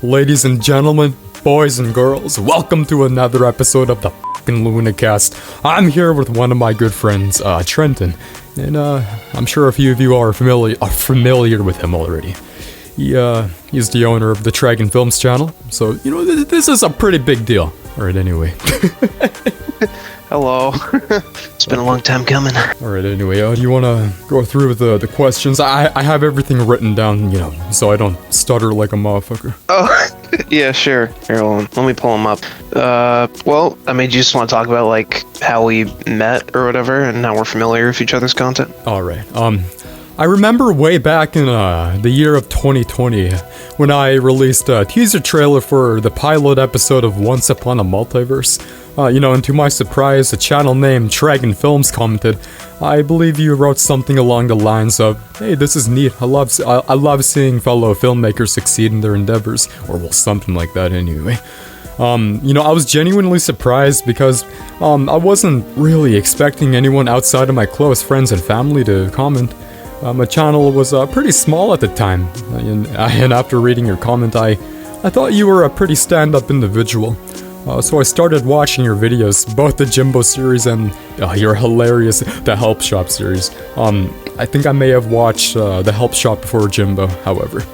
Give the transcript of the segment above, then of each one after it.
Ladies and gentlemen, boys and girls, welcome to another episode of the fucking LUNACAST. I'm here with one of my good friends, Trenten, and I'm sure a few of you are familiar with him already. He's the owner of the Trenten Films channel, so, this is a pretty big deal. Alright, anyway. Hello. It's been a long time coming. Alright, anyway, do you want to go through the questions? I have everything written down, so I don't stutter like a motherfucker. Oh, yeah, sure. Here, let me pull them up. Do you just want to talk about, how we met or whatever, and how we're familiar with each other's content? Alright, I remember way back in the year of 2020 when I released a teaser trailer for the pilot episode of Once Upon a Multiverse. And to my surprise, a channel named Trenten Films commented, I believe you wrote something along the lines of, hey, this is neat, I love seeing fellow filmmakers succeed in their endeavors, or well, something like that anyway. I was genuinely surprised because I wasn't really expecting anyone outside of my close friends and family to comment. My channel was pretty small at the time, and after reading your comment, I thought you were a pretty stand-up individual. So I started watching your videos, both the Jimbo series and your hilarious The Help Shop series. I think I may have watched The Help Shop before Jimbo, however.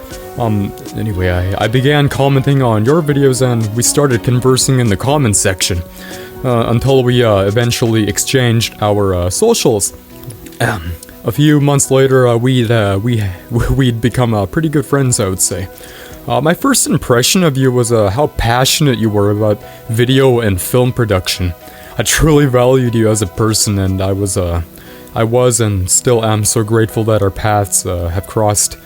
Anyway, I began commenting on your videos and we started conversing in the comments section, until we eventually exchanged our socials. A few months later, we'd become pretty good friends, I would say. My first impression of you was how passionate you were about video and film production. I truly valued you as a person, and I was and still am so grateful that our paths have crossed.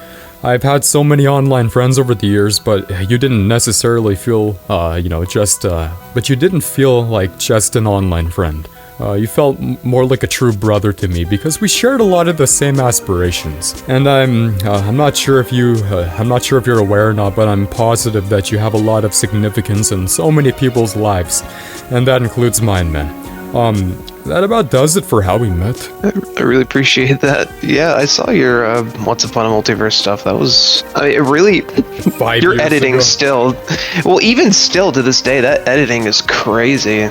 I've had so many online friends over the years, but you didn't necessarily feel, but you didn't feel like just an online friend. You felt more like a true brother to me because we shared a lot of the same aspirations. And I'm not sure if you're aware or not, but I'm positive that you have a lot of significance in so many people's lives, and that includes mine, man. That about does it for how we met. I really appreciate that. Yeah, I saw your Once Upon a Multiverse stuff. That was, it really, 5 your years editing ago. Still, well, even still to this day, that editing is crazy.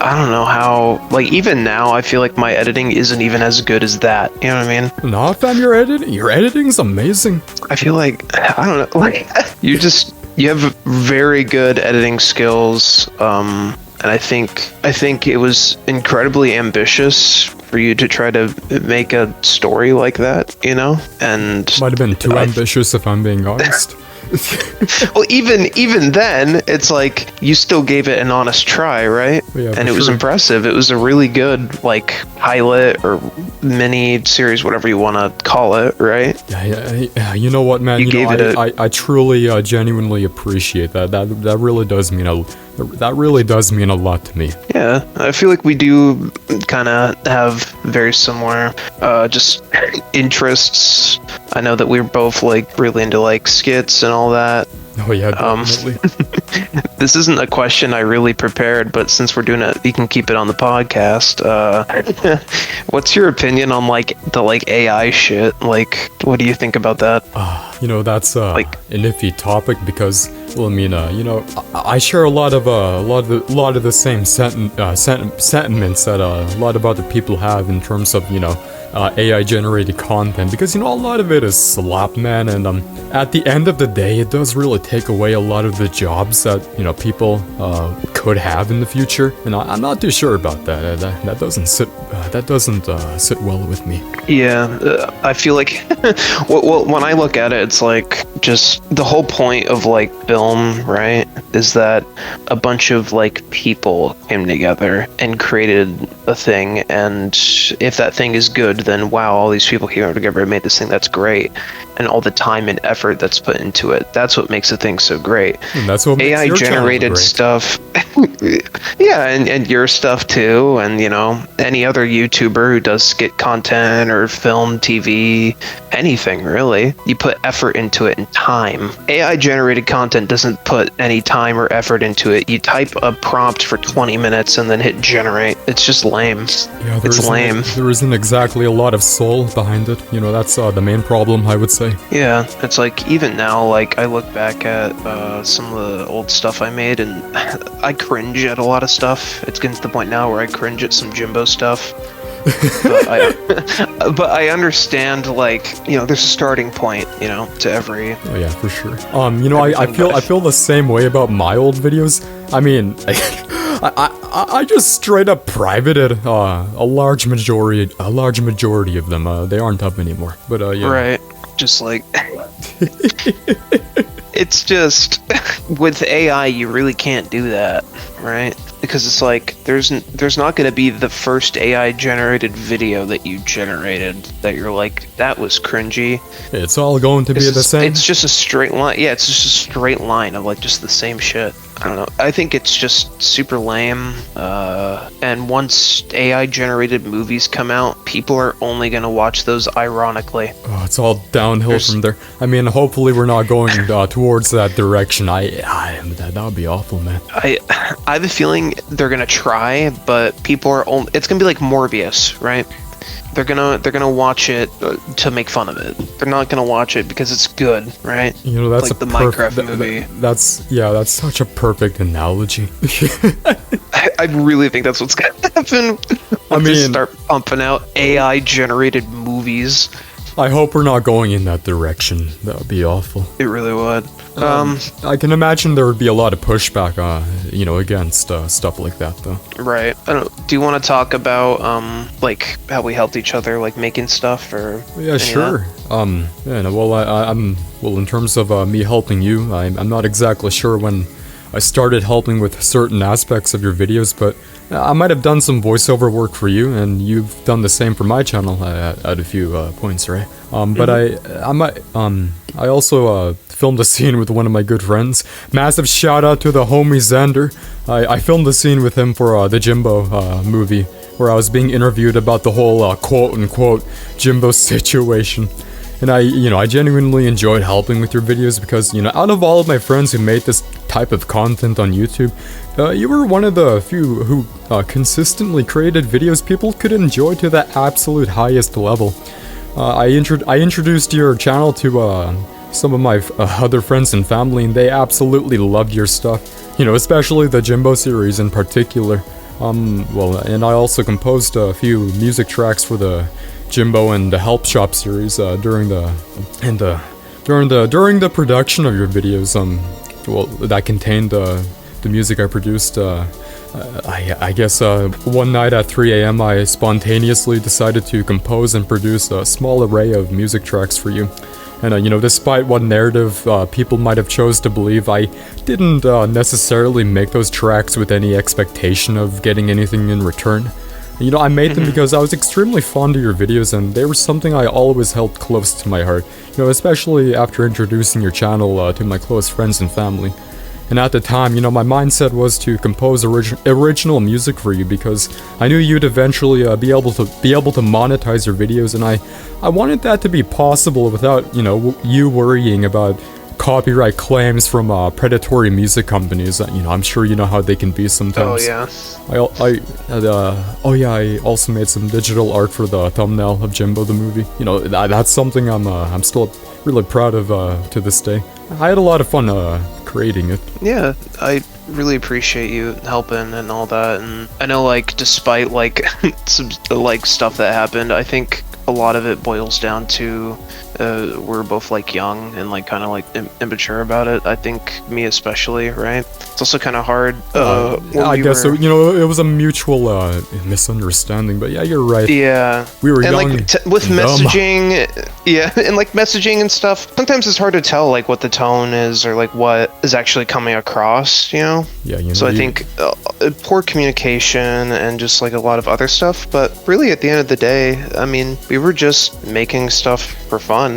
I don't know how, even now, I feel like my editing isn't even as good as that. You know what I mean? Nah, fam, your editing's amazing. I feel like, I don't know, you have very good editing skills, and I think it was incredibly ambitious for you to try to make a story like that, and... Might have been too ambitious if I'm being honest. Well, even then, it's like you still gave it an honest try, right? Yeah, and it was impressive. It was a really good pilot or mini series, whatever you want to call it, right? Yeah. You know what, man? I truly, genuinely appreciate that. That really does mean a lot to me. Yeah, I feel like we do kind of have very similar, just interests. I know that we're both really into skits and all that. Oh yeah, definitely. This isn't a question I really prepared, but since we're doing it, you can keep it on the podcast. What's your opinion on the AI shit? What do you think about that? That's an iffy topic because, well, I share a lot of the same sentiments that a lot of other people have in terms of AI generated content, because a lot of it is slop, man, and at the end of the day it does really take away a lot of the jobs that people could have in the future, and I'm not too sure about that. That doesn't sit well with me. Yeah, I feel like when I look at it, it's just the whole point of film, right, is that a bunch of people came together and created a thing, and if that thing is good, then wow, all these people came together and made this thing that's great, and all the time and effort that's put into it, that's what makes a thing so great. And that's what makes AI your generated stuff. Yeah, and your stuff too, and any other YouTuber who does skit content or film, TV, anything really, you put effort into it and time. AI generated content doesn't put any time or effort into it. You type a prompt for 20 minutes and then hit generate. It's just lame. Yeah, it's lame. There isn't exactly a lot of soul behind it. That's the main problem, I would say. say. Yeah, it's like even now, like I look back at some of the old stuff I made, and I cringe at a lot of stuff. It's getting to the point now where I cringe at some Jimbo stuff. but I understand, like, you know, there's a starting point, you know, to every. Oh yeah, for sure. You know, I feel the same way about my old videos. I mean, I just straight up privated a large majority of them. They aren't up anymore. But yeah. Right. Just like it's just with AI, you really can't do that, right? Because it's like there's not going to be the first AI generated video that you generated that you're like, that was cringy. It's all going to be the same. It's just a straight line. Yeah, it's just a straight line of like just the same shit. I don't know. I think it's just super lame. And once AI generated movies come out, people are only going to watch those ironically. Oh, it's all downhill from there. I mean, hopefully we're not going towards that direction. That would be awful, man. I have a feeling they're gonna try, but people are only. It's gonna be like Morbius, right? They're gonna watch it to make fun of it. They're not gonna watch it because it's good, right? You know, that's like the Minecraft movie. That's such a perfect analogy. I really think that's what's gonna happen. They start pumping out AI generated movies. I hope we're not going in that direction. That would be awful. It really would. I can imagine there would be a lot of pushback, you know, against stuff like that, though. Right. Do you want to talk about, like, how we helped each other, like, making stuff, or? Yeah, sure. Yeah, no, well, in terms of me helping you, I'm not exactly sure when I started helping with certain aspects of your videos, but I might have done some voiceover work for you, and you've done the same for my channel at a few points, right? But I also filmed a scene with one of my good friends. Massive shout out to the homie Xander. I filmed a scene with him for the Jimbo movie, where I was being interviewed about the whole quote-unquote Jimbo situation. And I genuinely enjoyed helping with your videos because, you know, out of all of my friends who made this type of content on YouTube, you were one of the few who consistently created videos people could enjoy to the absolute highest level. I introduced your channel to some of my other friends and family, and they absolutely loved your stuff. You know, especially the Jimbo series in particular. And I also composed a few music tracks for the Jimbo and the Help Shop series during the production of your videos. That contained the music I produced. I guess one night at 3 a.m. I spontaneously decided to compose and produce a small array of music tracks for you. And you know, despite what narrative people might have chose to believe, I didn't necessarily make those tracks with any expectation of getting anything in return. You know, I made them because I was extremely fond of your videos, and they were something I always held close to my heart. You know, especially after introducing your channel to my close friends and family. And at the time, you know, my mindset was to compose original music for you because I knew you'd eventually be able to monetize your videos, and I wanted that to be possible without, you know, you worrying about copyright claims from predatory music companies. You know, I'm sure you know how they can be sometimes. Oh yeah. I also made some digital art for the thumbnail of Jimbo the movie. You know, that's something I'm still really proud of to this day. I had a lot of fun creating it. Yeah, I really appreciate you helping and all that. And I know, like, despite like some like stuff that happened, I think a lot of it boils down to we're both like young and like kind of like immature about it. I think me especially, right? It's also kind of hard. I guess so, you know, it was a mutual misunderstanding, but yeah, you're right. Yeah, we were and young, like with messaging, yeah, and like messaging and stuff. Sometimes it's hard to tell like what the tone is or like what is actually coming across. You know. Yeah. You know, so I think poor communication and just like a lot of other stuff. But really, at the end of the day, I mean, we were just making stuff for fun.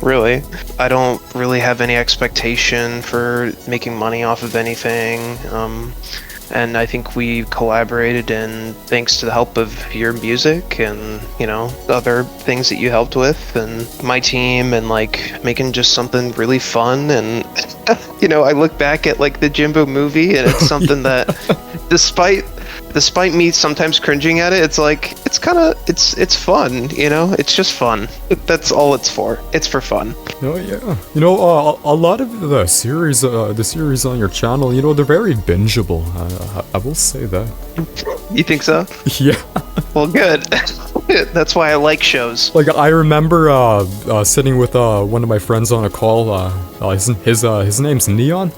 Really, I don't really have any expectation for making money off of anything. And I think we collaborated, and thanks to the help of your music and, you know, other things that you helped with and my team, and like making just something really fun. And you know, I look back at like the Jimbo movie, and it's something that despite despite me sometimes cringing at it, it's like it's fun, you know. It's just fun. That's all it's for. It's for fun. Oh yeah. A lot of the series on your channel, they're very bingeable. I will say that. You think so? Yeah. Well, good. That's why I like shows. Like, I remember sitting with one of my friends on a call. His name's Neon.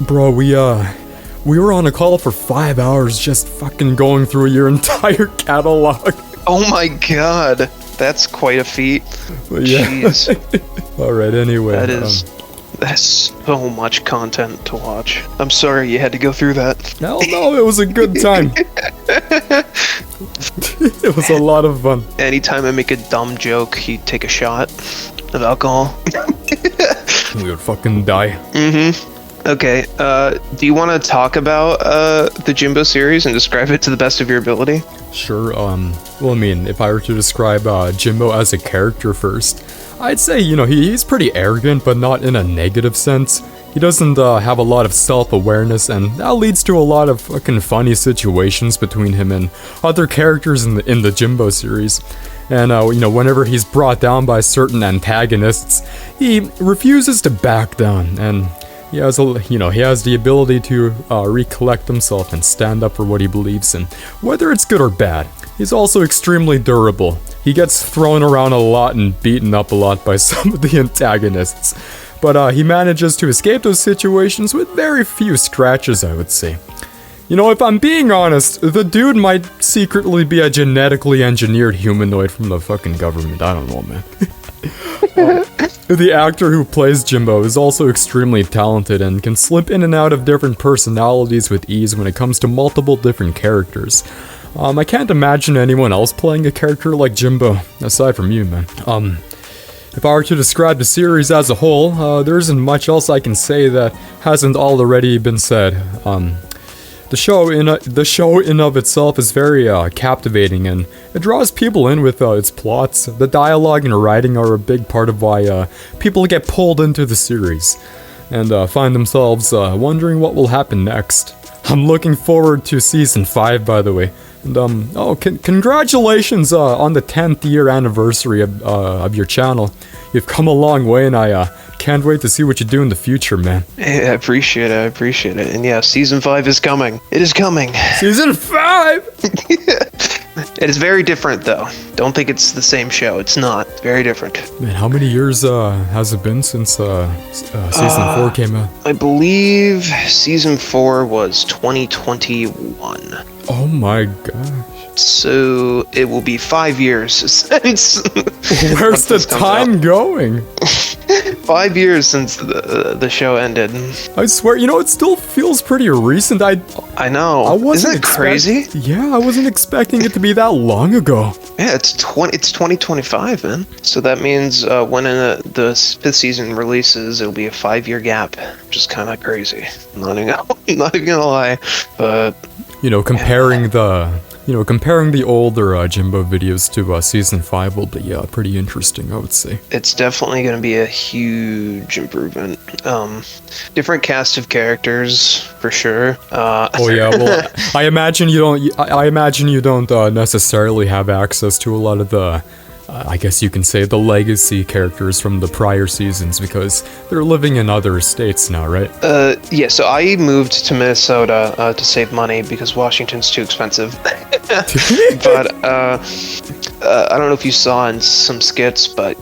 Bro, we were on a call for 5 hours just fucking going through your entire catalog. Oh my god. That's quite a feat. Yeah. Jeez. Alright, anyway. That's so much content to watch. I'm sorry you had to go through that. Hell no, it was a good time. It was a lot of fun. Anytime I make a dumb joke, he'd take a shot of alcohol. We would fucking die. Mm-hmm. Okay, do you want to talk about the Jimbo series and describe it to the best of your ability? Sure, well, I mean, if I were to describe Jimbo as a character first, I'd say, he's pretty arrogant, but not in a negative sense. He doesn't have a lot of self-awareness, and that leads to a lot of fucking funny situations between him and other characters in the Jimbo series. And, whenever he's brought down by certain antagonists, he refuses to back down, and he has the ability to recollect himself and stand up for what he believes in, whether it's good or bad. He's also extremely durable. He gets thrown around a lot and beaten up a lot by some of the antagonists, but he manages to escape those situations with very few scratches, I would say. If I'm being honest, the dude might secretly be a genetically engineered humanoid from the fucking government. I don't know, man. The actor who plays Jimbo is also extremely talented and can slip in and out of different personalities with ease when it comes to multiple different characters. I can't imagine anyone else playing a character like Jimbo, aside from you, man. If I were to describe the series as a whole, there isn't much else I can say that hasn't already been said. The show in of itself is very captivating, and it draws people in with its plots. The dialogue and writing are a big part of why people get pulled into the series, and find themselves wondering what will happen next. I'm looking forward to season 5, by the way. And congratulations on the 10th year anniversary of your channel. You've come a long way, and I can't wait to see what you do in the future, man. Hey, I appreciate it. And yeah, season 5 is coming. It is coming. Season 5! It is very different, though. Don't think it's the same show. It's not. It's very different. Man, how many years has it been since season 4 came out? I believe season 4 was 2021. Oh my gosh. So it will be 5 years since. Where's the time going? 5 years since the show ended. I swear, it still feels pretty recent. I know. Isn't it crazy? Yeah, I wasn't expecting it to be that long ago. Yeah, it's 2025, man. So that means when the 5th season releases, it'll be a 5-year gap, which is kind of crazy. I'm not even gonna lie, but comparing the older Jimbo videos to season 5 will be pretty interesting, I would say. It's definitely going to be a huge improvement. Different cast of characters for sure. Oh yeah, well, I imagine you don't necessarily have access to a lot of the I guess you can say the legacy characters from the prior seasons because they're living in other states now, right? Yeah, so I moved to Minnesota to save money because Washington's too expensive. But I don't know if you saw in some skits, but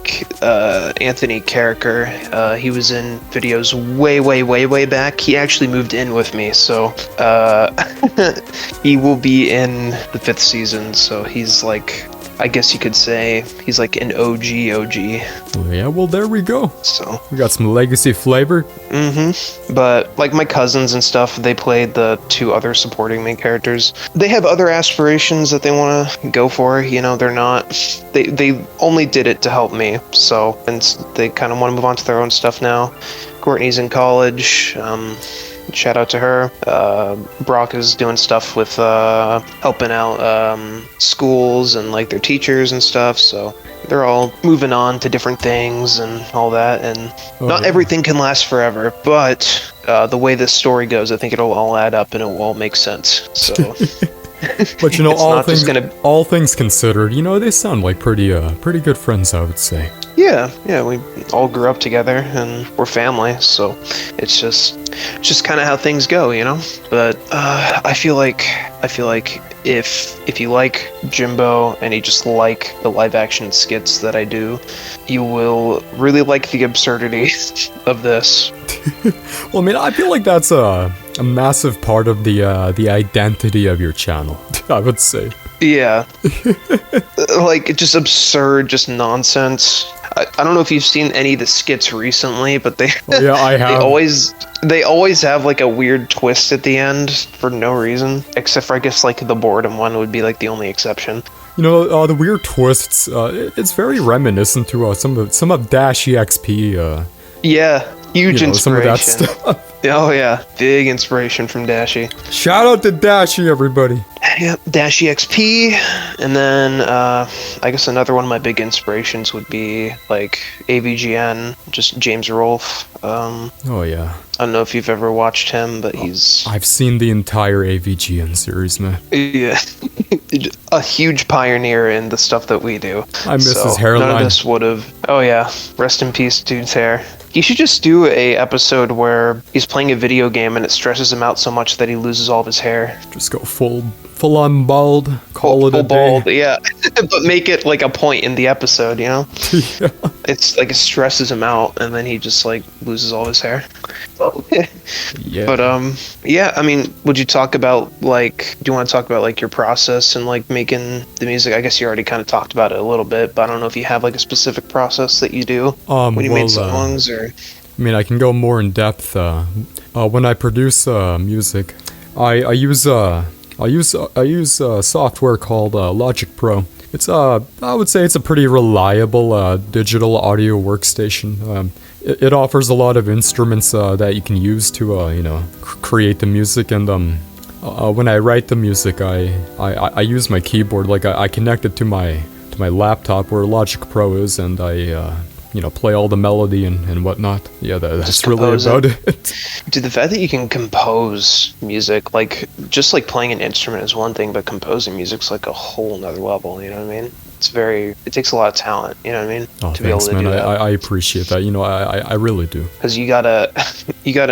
Anthony Carricker, he was in videos way back. He actually moved in with me, so he will be in the 5th season, so he's like, I guess you could say he's like an OG. Yeah, well, there we go. So we got some legacy flavor. Mm-hmm. But like my cousins and stuff, they played the 2 other supporting main characters. They have other aspirations that they want to go for. They're not. They only did it to help me. So and they kind of want to move on to their own stuff now. Courtney's in college. Shout out to her. Brock is doing stuff with helping out schools and like their teachers and stuff, so they're all moving on to different things and all that, and not everything can last forever, but the way this story goes, I think it'll all add up and it will all make sense. So But you know, It's not just gonna. all things considered, you know, they sound like pretty good friends, I would say. Yeah, we all grew up together and we're family, so it's just kind of how things go, you know. But I feel like if you like Jimbo and you just like the live action skits that I do, you will really like the absurdity of this. Well, I mean, I feel like that's a massive part of the identity of your channel, I would say. Yeah. Like, just absurd, just nonsense. I don't know if you've seen any of the skits recently, but yeah, I have. They always have like a weird twist at the end for no reason, except for I guess like the boredom one would be like the only exception. You know, the weird twists. It's very reminiscent to some of Dash EXP. Yeah, huge inspiration. Some of that stuff. Oh yeah, big inspiration from Dashy. Shout out to Dashy, everybody. Yep, Dash EXP, and then I guess another one of my big inspirations would be like AVGN, just James Rolfe. Oh yeah. I don't know if you've ever watched him, but I've seen the entire AVGN series, man. Yeah, a huge pioneer in the stuff that we do. I miss his hairline. None of this would have. Oh yeah, rest in peace, dude's hair. He should just do a episode where he's playing a video game and it stresses him out so much that he loses all of his hair. Just go full on bald. Call it a bald, day. yeah. But make it like a point in the episode, you know? Yeah. It's like it stresses him out and then he just like loses all his hair. Yeah. But yeah, I mean, would you talk about like, do you want to talk about like your process and like making the music? I guess you already kind of talked about it a little bit, but I don't know if you have like a specific process that you do when you make songs or. I mean, I can go more in depth. When I produce music, I use software called Logic Pro. It's I would say it's a pretty reliable digital audio workstation. It offers a lot of instruments that you can use to create the music, and when I write the music, I use my keyboard. Like I connect it to my laptop where Logic Pro is, and I play all the melody and whatnot. Yeah, that's really about it. Dude, the fact that you can compose music, like, just like playing an instrument is one thing, but composing music's like a whole nother level, you know what I mean? It takes a lot of talent, you know what I mean? Oh, to thanks, be able to man. Do that. I appreciate that. I really do. Because you gotta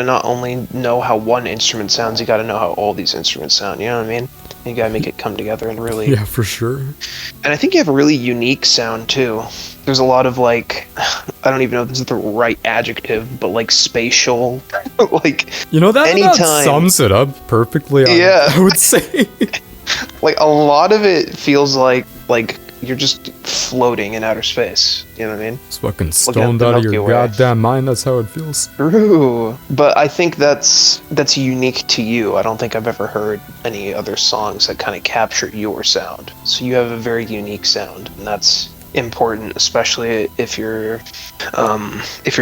not only know how one instrument sounds, you gotta know how all these instruments sound, you know what I mean? You gotta make it come together and really... Yeah, for sure. And I think you have a really unique sound, too. There's a lot of, like... I don't even know if this is the right adjective, but, like, spatial. Like, that sums it up perfectly, I would say. Like, a lot of it feels like you're just floating in outer space. You know what I mean? It's fucking stoned out of your goddamn mind. That's how it feels. True. But I think that's unique to you. I don't think I've ever heard any other songs that kind of capture your sound. So you have a very unique sound, and that's important, especially if you're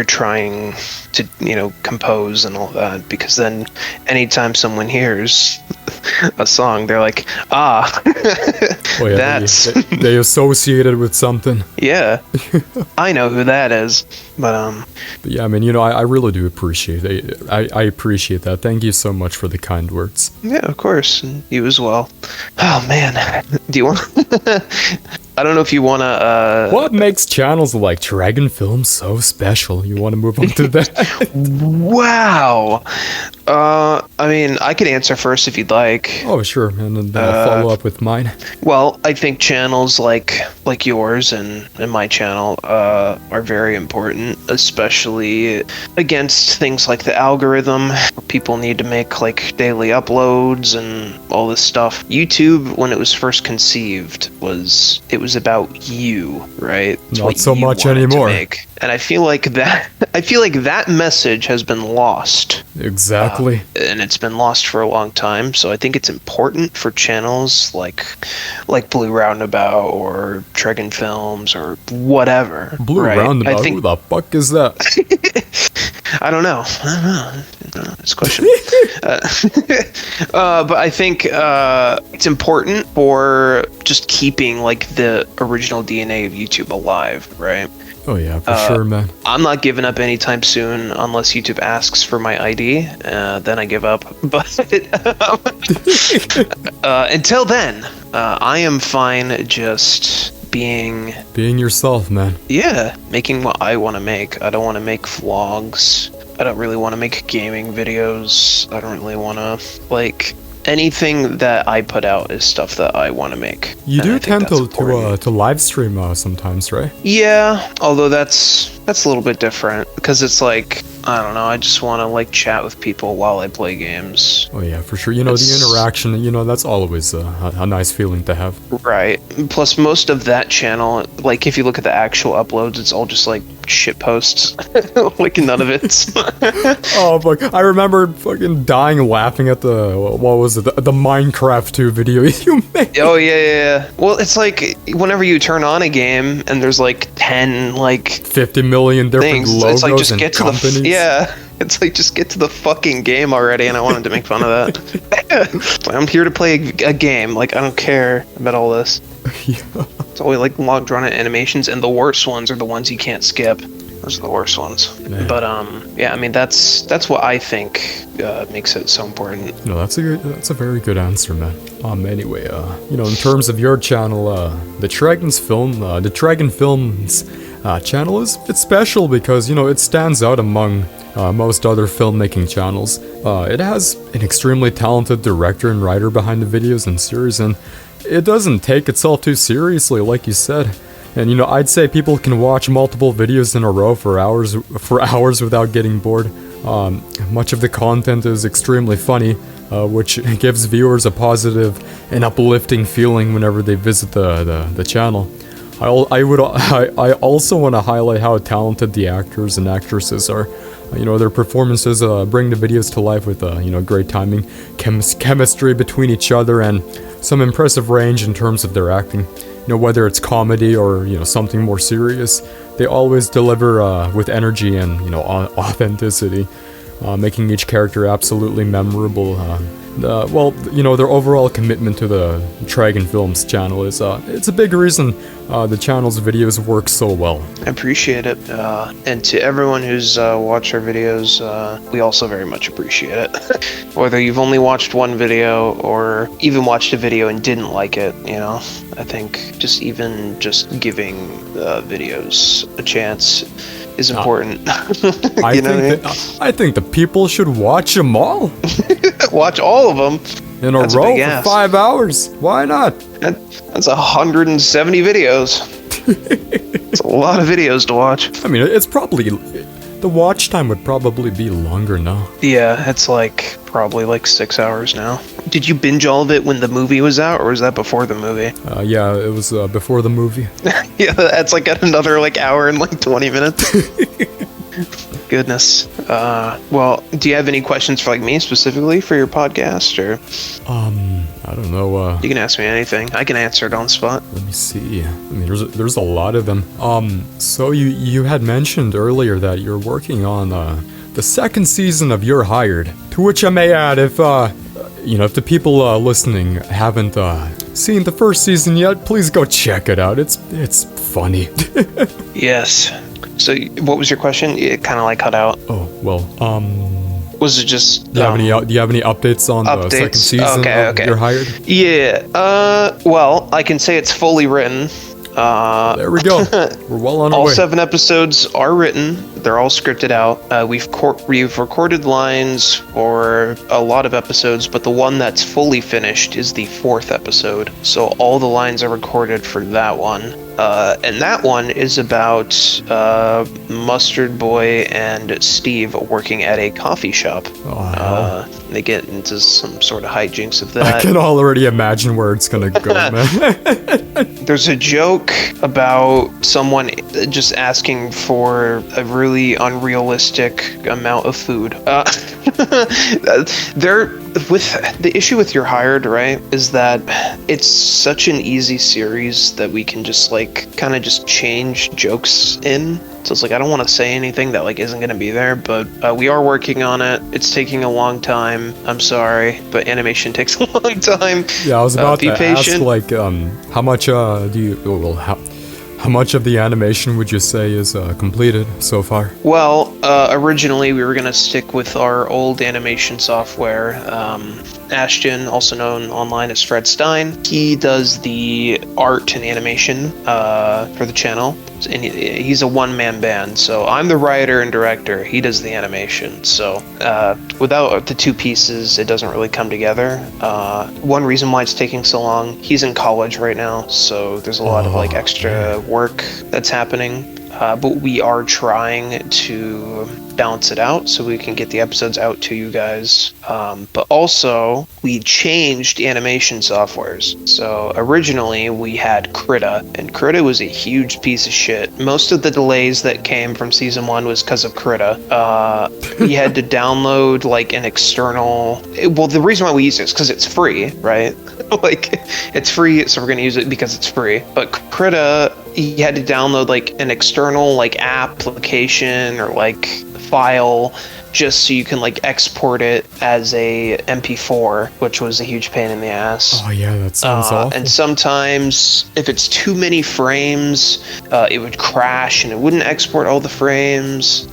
trying to compose and all that, because then anytime someone hears a song, they're like, that's they associate it with something. Yeah. I know who that is. But yeah, I mean, I really do appreciate it. I appreciate that. Thank you so much for the kind words. Yeah, of course. And you as well. Oh man, do you want I don't know if you want to... What makes channels like Dragon Film so special? You want to move on to that? Wow. I mean, I could answer first if you'd like. Oh, sure. And then I'll follow up with mine. Well, I think channels like yours and my channel are very important, especially against things like the algorithm. People need to make like daily uploads and all this stuff. YouTube, when it was first conceived, was about you, right? It's not so much anymore. And I feel like that message has been lost. Exactly. And it's been lost for a long time. So I think it's important for channels like Blue Roundabout or Tregen Films or whatever. Blue Roundabout? Who the fuck is that? I don't know. It's a question. But I think it's important for just keeping like the original DNA of YouTube alive, right? Oh yeah, for sure, man. I'm not giving up anytime soon unless YouTube asks for my ID. Then I give up. But until then, I am fine just being yourself, man. Yeah, making what I want to make. I don't want to make vlogs. I don't really want to make gaming videos. I don't really want to, like, anything that I put out is stuff that I want to make. You And I do think tend that's to live stream sometimes, right? Yeah, although that's a little bit different because it's like, I don't know, I just want to like chat with people while I play games. Oh yeah, for sure. You know, the interaction, you know, that's always a nice feeling to have. Right. Plus most of that channel, like if you look at the actual uploads, it's all just like shit posts. Like none of it's Oh fuck, I remember fucking dying laughing at what was it, the Minecraft 2 video you made. Oh yeah. Well, it's like whenever you turn on a game and there's like 10 like 50 million different things, logos it's like just and get to companies. it's like just get to the fucking game already, and I wanted to make fun of that. Like, I'm here to play a game. Like I don't care about all this. Yeah. It's always like long drawn out animations, and the worst ones are the ones you can't skip. Those are the worst ones. Man. But yeah, I mean that's what I think makes it so important. No, that's a very good answer, man. Anyway, you know, in terms of your channel, the Trenten Films channel it's special because, you know, it stands out among most other filmmaking channels. It has an extremely talented director and writer behind the videos and series, and it doesn't take itself too seriously, like you said. And, you know, I'd say people can watch multiple videos in a row for hours without getting bored. Much of the content is extremely funny, which gives viewers a positive and uplifting feeling whenever they visit the channel. I also want to highlight how talented the actors and actresses are. You know, their performances bring the videos to life with, you know, great timing, chemistry between each other, and some impressive range in terms of their acting. You know, whether it's comedy or, you know, something more serious, they always deliver with energy and, you know, authenticity, making each character absolutely memorable. Well, you know, their overall commitment to the Trenten Films channel is, it's a big reason the channel's videos work so well. I appreciate it. And to everyone who's watched our videos, we also very much appreciate it. Whether you've only watched one video or even watched a video and didn't like it, you know, I think just giving videos a chance is important. I think the people should watch them all. Watch all of them in a row for 5 hours. Why not? That's 170 videos. It's a lot of videos to watch. I mean, it's probably the watch time would probably be longer now. Yeah, it's like probably like 6 hours now. Did you binge all of it when the movie was out, or was that before the movie? Yeah, it was before the movie. Yeah, that's like at another like hour and like 20 minutes. Goodness. Well, do you have any questions for like me specifically for your podcast, or? I don't know. You can ask me anything. I can answer it on the spot. Let me see. I mean, there's a lot of them. So you had mentioned earlier that you're working on the second season of You're Hired. To which I may add, if you know, if the people listening haven't seen the first season yet, please go check it out. It's funny. Yes. So, what was your question? It kind of like cut out. Oh well. Was it just? Do you have any updates on the second season of You're Hired? Yeah. Well, I can say it's fully written. There we go. We're well on our way. All 7 episodes are written. They're all scripted out. We've recorded lines for a lot of episodes, but the one that's fully finished is the 4th episode. So all the lines are recorded for that one. And that one is about Mustard Boy and Steve working at a coffee shop. They get into some sort of hijinks of that. I can already imagine where it's gonna go, man. There's a joke about someone just asking for a really unrealistic amount of food. The issue with You're Hired, right, is that it's such an easy series that we can just like kind of just change jokes in. So it's like I don't want to say anything that like isn't going to be there, but we are working on it. It's taking a long time. I'm sorry, but animation takes a long time. Yeah, I was about to patient. ask, like, how much do you? Well, How much of the animation would you say is completed so far? Well, originally we were going to stick with our old animation software. Ashton, also known online as Fred Stein, he does the art and animation for the channel. And he's a one-man band, so I'm the writer and director. He does the animation. So without the two pieces, it doesn't really come together. One reason why it's taking so long, he's in college right now, so there's a lot of like extra work that's happening. But we are trying to balance it out so we can get the episodes out to you guys. But also, we changed animation softwares. So originally we had Krita, and Krita was a huge piece of shit. Most of the delays that came from season 1 was because of Krita. We had to download like an external... Well, the reason why we use it is because it's free, right? Like, it's free, so we're going to use it because it's free. But Krita, you had to download like an external like application or like file just so you can like export it as a MP4, which was a huge pain in the ass. Oh yeah, that sounds awful. And sometimes if it's too many frames, it would crash and it wouldn't export all the frames.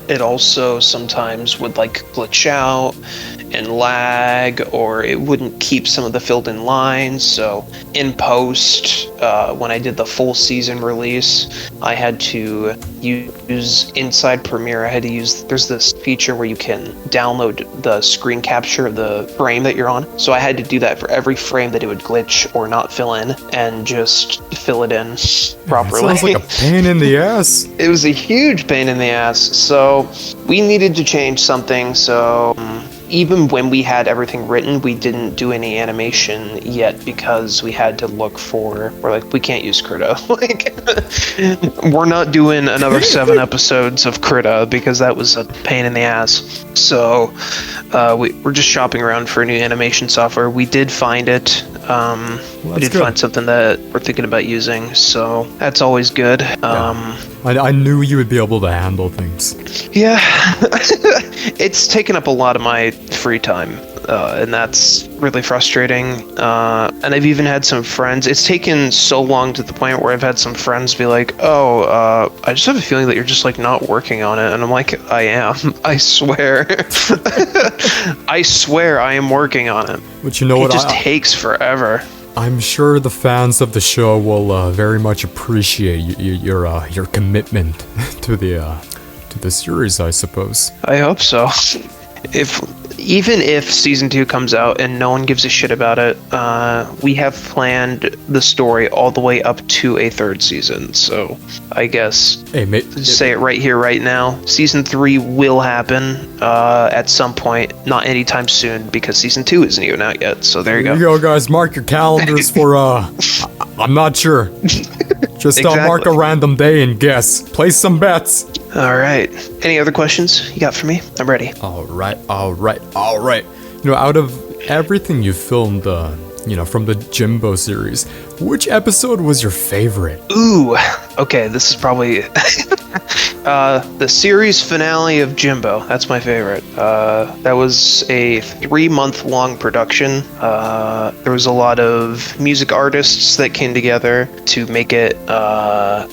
It also sometimes would like glitch out and lag, or it wouldn't keep some of the filled in lines. So in post, when I did the full season release, I had to use inside Premiere. I had to use, there's this feature where you can download the screen capture of the frame that you're on. So I had to do that for every frame that it would glitch or not fill in, and just fill it in properly. That sounds like a pain in the ass. It was a huge pain in the ass. So we needed to change something. So even when we had everything written, we didn't do any animation yet because we had to look for, we're like, we can't use Krita. Like, we're not doing another 7 episodes of Krita because that was a pain in the ass. So we're just shopping around for new animation software. We did find it. We did find something that we're thinking about using, so that's always good. I knew you would be able to handle things. Yeah, it's taken up a lot of my free time, and that's really frustrating. And I've even had some friends, it's taken so long to the point where I've had some friends be like, oh, I just have a feeling that you're just like not working on it. And I'm like, I am. I swear. I swear I am working on it. But you know what? It just takes forever. I'm sure the fans of the show will very much appreciate your commitment to the series, I suppose. I hope so. Even if season 2 comes out and no one gives a shit about it, we have planned the story all the way up to a 3rd season. So I guess say it right here, right now. Season 3 will happen at some point, not anytime soon, because season 2 isn't even out yet. So there you go. There you go, guys. Mark your calendars for I'm not sure. Just mark a random day and guess. Place some bets. All right. Any other questions you got for me? I'm ready. All right. You know, out of everything you filmed, from the Jimbo series, which episode was your favorite? Ooh. Okay, this is probably the series finale of Jimbo. That's my favorite. That was a 3-month-long production. There was a lot of music artists that came together to make it.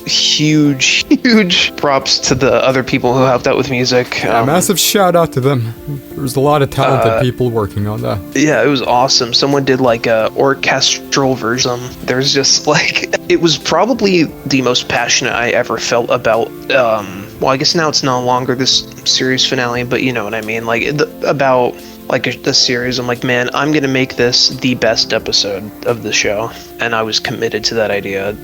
Huge props to the other people who helped out with music. Massive shout out to them. There was a lot of talented people working on that. Yeah, it was awesome. Someone did like a orchestral version. There's just like, it was probably the most passionate I ever felt about, well, I guess now it's no longer this series finale, but you know what I mean, like, about like the series. I'm like, man, I'm gonna make this the best episode of the show, and I was committed to that idea,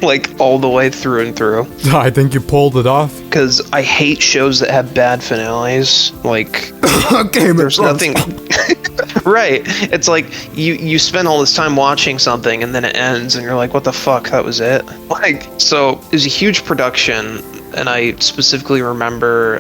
like all the way through and through. I think you pulled it off. Because I hate shows that have bad finales. Like, there's nothing. Right. It's like you spend all this time watching something and then it ends and you're like, what the fuck? That was it. Like, so it was a huge production. and I specifically remember.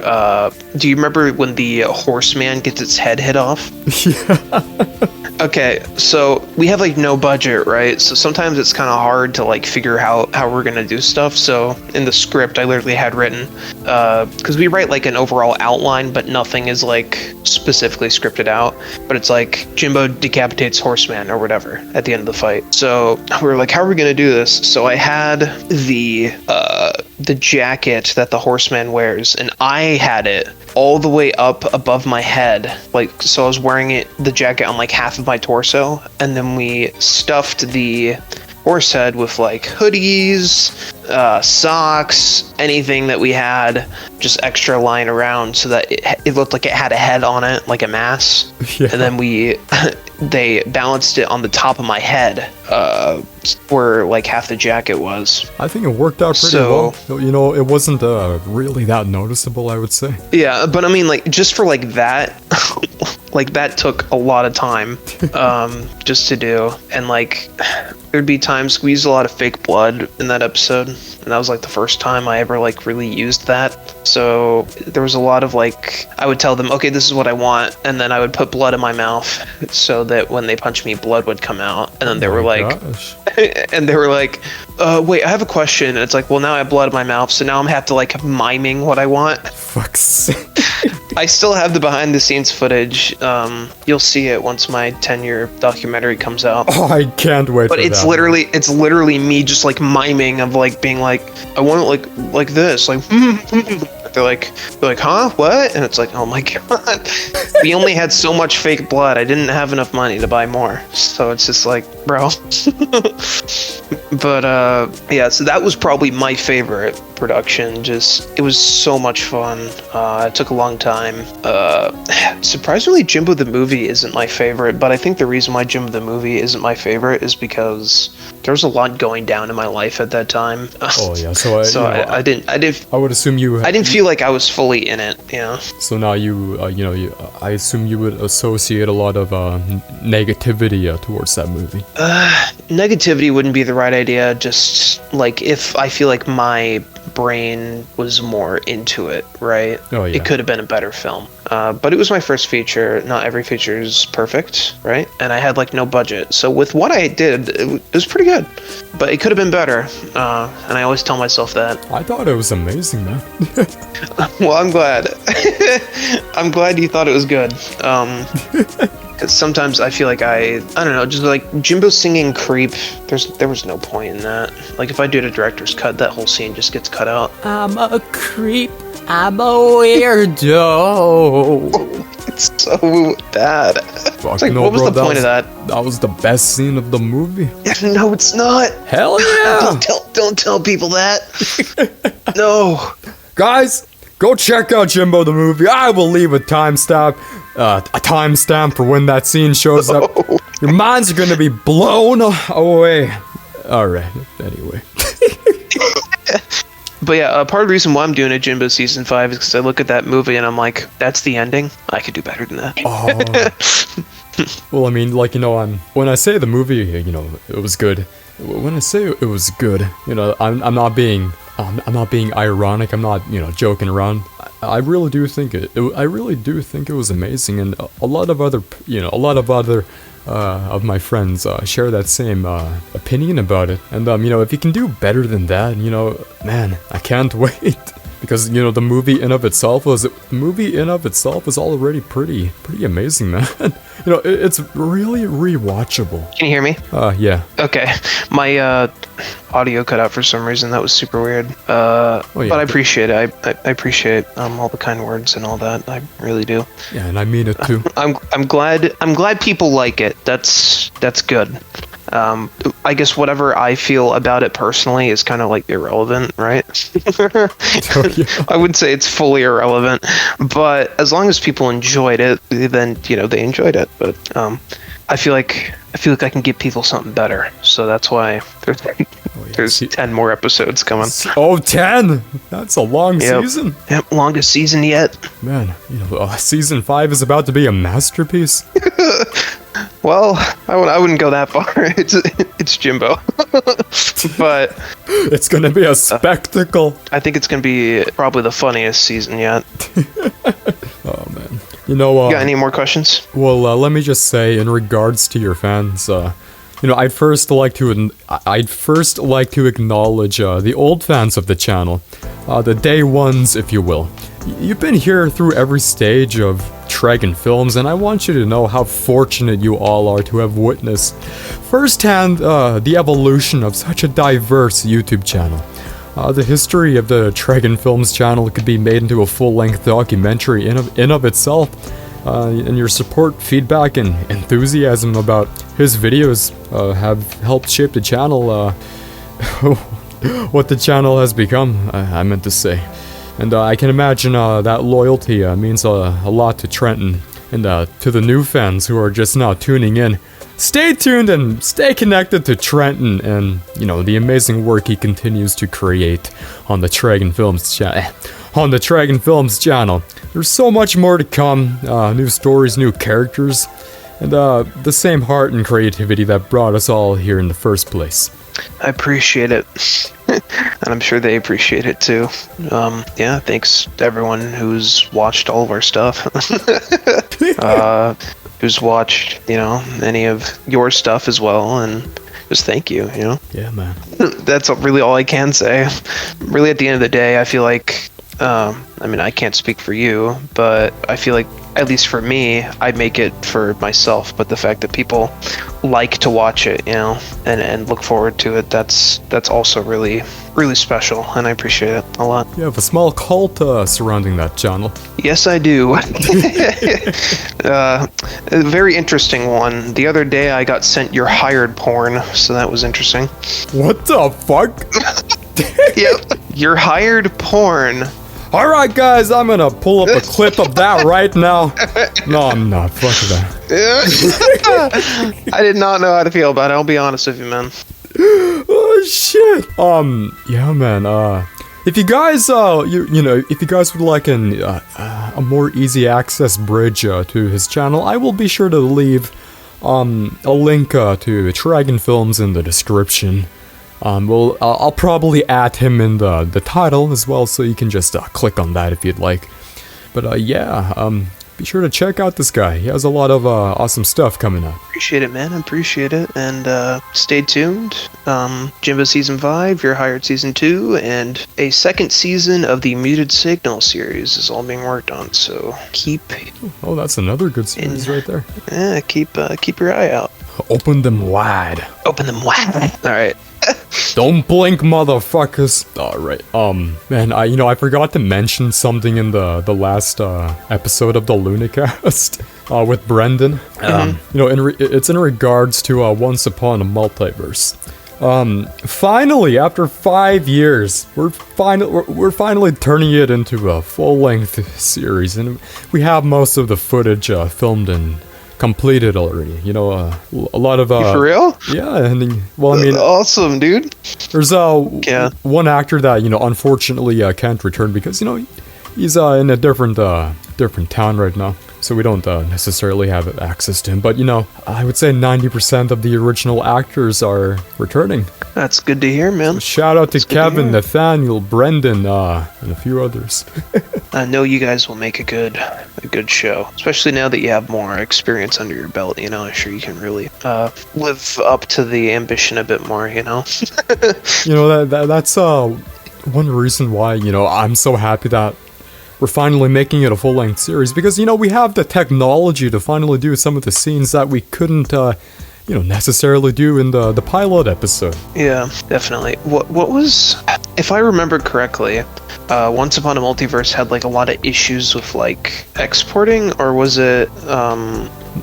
Do you remember when the horseman gets its head hit off? Yeah. Okay, so we have like no budget, right? So sometimes it's kind of hard to like figure how we're gonna do stuff. So in the script, I literally had written, because we write like an overall outline, but nothing is like specifically scripted out. But it's like Jimbo decapitates horseman or whatever at the end of the fight. So we were like, how are we gonna do this? So I had the jacket that the horseman wears, and I had it all the way up above my head, like, so I was wearing the jacket on like half of my torso, and then we stuffed the horse head with like hoodies, socks, anything that we had just extra lying around, so that it looked like it had a head on it, like a mask. Yeah. And then they balanced it on the top of my head, where like half the jacket was. I think it worked out pretty well. You know, it wasn't really that noticeable, I would say. Yeah, but I mean, like, just for like that, like that took a lot of time, just to do. And like, there'd be times we used a lot of fake blood in that episode, and that was like the first time I ever like really used that. So there was a lot of like, I would tell them, okay, this is what I want, and then I would put blood in my mouth so that when they punched me, blood would come out. And then they were like, and they were like, wait, I have a question. And it's like, well, now I have blood in my mouth, so now I'm have to like miming what I want. Fuck's sake. I still have the behind the scenes footage. You'll see it once my 10-year documentary comes out. Oh, I can't wait. But it's literally me just like miming of like being like, I want it like this, like they're like, huh, what? And it's like, oh my god, we only had so much fake blood. I didn't have enough money to buy more, so it's just like, bro. But yeah, so that was probably my favorite production. Just, it was so much fun. It took a long time. Surprisingly, Jimbo the movie isn't my favorite, but I think the reason why Jimbo the movie isn't my favorite is because there was a lot going down in my life at that time. Oh yeah, so I didn't. I would assume you. I didn't feel like I was fully in it. Yeah. So now I assume you would associate a lot of negativity towards that movie. Negativity wouldn't be the right idea. Just like, if I feel like my brain was more into it, right? Oh yeah. It could have been a better film. But it was my first feature. Not every feature is perfect, right? And I had like no budget. So with what I did, it was pretty good. But it could have been better. And I always tell myself that. I thought it was amazing, man. Well, I'm glad. I'm glad you thought it was good. Because sometimes I feel like I don't know, just like Jimbo singing Creep, there was no point in that. Like, if I do the director's cut, that whole scene just gets cut out. I'm a creep. I'm a weirdo. It's so bad. Fuck, it's like, no, what was bro, the point of that? That was the best scene of the movie. Yeah, no, it's not. Hell yeah. Don't tell people that. No. Guys, go check out Jimbo the movie. I will leave a timestamp for when that scene shows up. Your minds are gonna be blown away. Alright, anyway. But yeah, part of the reason why I'm doing a Jimbo season 5 is because I look at that movie and I'm like, that's the ending? I could do better than that. Oh. Well, I mean, like, when I say the movie, it was good. When I say it was good, I'm not being ironic. I'm not, joking around. I really do think I really do think it was amazing, and a lot of other of my friends share that same opinion about it. And if you can do better than that, man, I can't wait. Because the movie in of itself was already pretty amazing, man. It's really rewatchable. Can you hear me? Yeah. Okay, my audio cut out for some reason. That was super weird. Yeah, but I appreciate it. I appreciate all the kind words and all that. I really do. Yeah, and I mean it too. I'm glad people like it. That's good. I guess whatever I feel about it personally is kind of like irrelevant, right? I wouldn't say it's fully irrelevant, but as long as people enjoyed it, then they enjoyed it. But I feel like I can give people something better, so that's why there's 10 more episodes coming. Oh, 10! That's a long season. Yep, longest season yet. Man, season 5 is about to be a masterpiece. Well, I wouldn't go that far. It's Jimbo, but It's gonna be a spectacle. I think it's gonna be probably the funniest season yet. Oh man. You know, Got any more questions? well, let me just say, in regards to your fans, I'd first like to acknowledge the old fans of the channel, the day ones, if you will. You've been here through every stage of Tregen films, and I want you to know how fortunate you all are to have witnessed firsthand the evolution of such a diverse YouTube channel. The history of the Tregen Films channel could be made into a full-length documentary in of itself, and your support, feedback, and enthusiasm about his videos have helped shape the channel, what the channel has become, I meant to say. And I can imagine that loyalty means a lot to Trenten, and to the new fans who are just now tuning in. Stay tuned and stay connected to Trenten and, the amazing work he continues to create on the Tregen Films channel. There's so much more to come, new stories, new characters, and the same heart and creativity that brought us all here in the first place. I appreciate it. And I'm sure they appreciate it too. Yeah, thanks to everyone who's watched all of our stuff. Who's watched, any of your stuff as well, and just thank you, Yeah, man. That's really all I can say. Really, at the end of the day, I feel like, I can't speak for you, but I feel like, at least for me, I make it for myself, but the fact that people like to watch it, and look forward to it, that's also really, really special, and I appreciate it a lot. You have a small cult surrounding that channel. Yes, I do. A very interesting one. The other day, I got sent your hired porn, so that was interesting. What the fuck? Yep. Your hired porn. Alright guys, I'm gonna pull up a clip of that right now. No, I'm not. Fuck that. I did not know how to feel about it, I'll be honest with you, man. Oh shit. Yeah, man. If you guys, if you guys would like a more easy access bridge to his channel, I will be sure to leave a link to Tregen Films in the description. I'll probably add him in the title as well, so you can just click on that if you'd like. But be sure to check out this guy. He has a lot of awesome stuff coming up. Appreciate it, man. I appreciate it. And stay tuned. Jimbo Season 5, You're Hired Season 2, and a second season of the Muted Signal series is all being worked on. So keep... Oh, that's another good series right there. Yeah, keep your eye out. Open them wide. Open them wide. All right. Don't blink, motherfuckers. Alright, man, I forgot to mention something in the last episode of the LUNACAST with Brendan. It's in regards to Once Upon a Multiverse. Finally, after 5 years, we're finally turning it into a full-length series, and we have most of the footage filmed and completed already. A lot of For real? Yeah, and awesome, dude. There's one actor that unfortunately can't return because he's in a different town right now, so we don't necessarily have access to him. But I would say 90% of the original actors are returning. That's good to hear, man. So shout out to Kevin, Nathaniel, Brendan, and a few others. I know you guys will make a good show, especially now that you have more experience under your belt. I'm sure you can really live up to the ambition a bit more. That's one reason why I'm so happy that we're finally making it a full-length series, because we have the technology to finally do some of the scenes that we couldn't necessarily do in the pilot episode. Yeah, definitely. What was, if I remember correctly, Once Upon a Multiverse had a lot of issues with exporting, or was it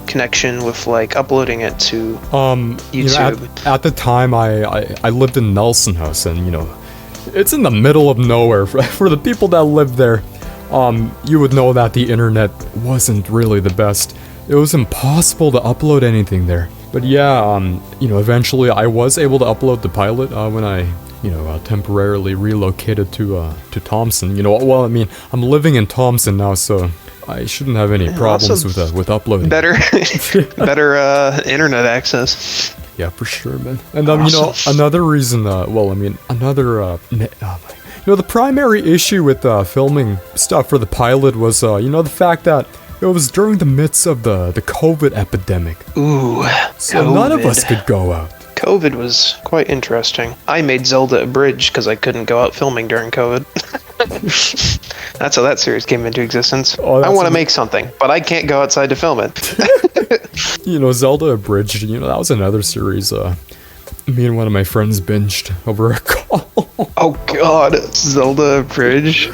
connection with uploading it to YouTube? At the time, I lived in Nelson House, and it's in the middle of nowhere. For the people that live there, you would know that the internet wasn't really the best. It was impossible to upload anything there. But yeah, eventually I was able to upload the pilot when I, temporarily relocated to Thompson. I'm living in Thompson now, so I shouldn't have any problems with uploading. Better internet access. Yeah, for sure, man. And another reason, the primary issue with filming stuff for the pilot was, the fact that it was during the midst of the COVID epidemic. Ooh, so COVID. None of us could go out. COVID was quite interesting. I made Zelda a bridge because I couldn't go out filming during COVID. That's how that series came into existence. I want to make something, but I can't go outside to film it. Zelda Abridged, that was another series me and one of my friends binged over a call. Oh god, Zelda Bridge.